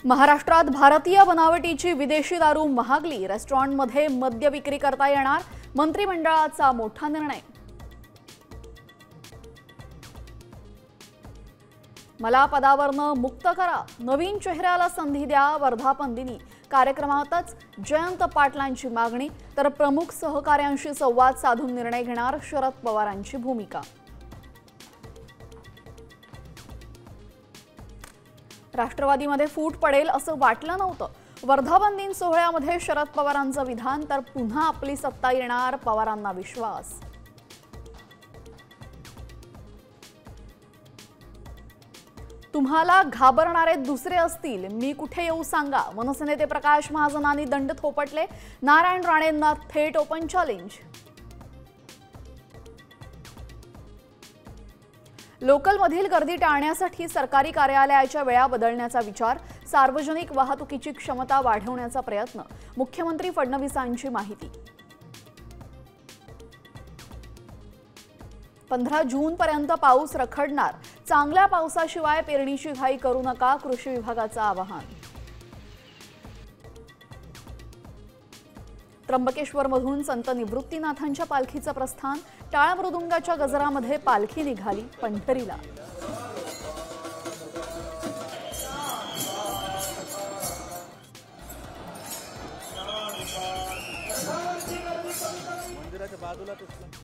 महाराष्ट्रात भारतीय बनावटीची विदेशी दारू महागली, रेस्टॉरंटमध्ये मद्य विक्री करता येणार, मंत्रिमंडळाचा मोठा निर्णय। मला पदावरनं मुक्त करा, नवीन चेहऱ्याला संधी द्या, वर्धापन दिनी कार्यक्रमातच जयंत पाटलांची मागणी, तर प्रमुख सहकार्यांशी संवाद साधून निर्णय घेणार शरद पवारांची भूमिका। राष्ट्रवादीमध्ये फूट पडेल असं वाटलं नव्हतं, वर्धापन दिन सोहळ्यामध्ये शरद पवारांचं विधान, तर पुन्हा आपली सत्ता येणार, पवारांना विश्वास। तुम्हाला घाबरणारे दुसरे असतील, मी कुठे येऊ सांगा, मनसेनेते प्रकाश महाजनांनी दंड थोपटले, नारायण राणेंना थेट ओपन चॅलेंज। लोकलमधील गर्दी टाळण्यासाठी सरकारी कार्यालयाच्या वेळा बदलण्याचा विचार, सार्वजनिक वाहतुकीची क्षमता वाढवण्याचा प्रयत्न, मुख्यमंत्री फडणवीसांची माहिती। 15 जूनपर्यंत पाऊस रखडणार, चांगल्या पावसाशिवाय पेरणीची घाई करू नका, कृषी विभागाचं आवाहन। त्र्यंबकेश्वरमधून संत निवृत्तीनाथांच्या पालखीचं प्रस्थान, टाळ मृदुंगाच्या गजरामध्ये पालखी निघाली पंढरीला। मंदिराच्या बाजूलाच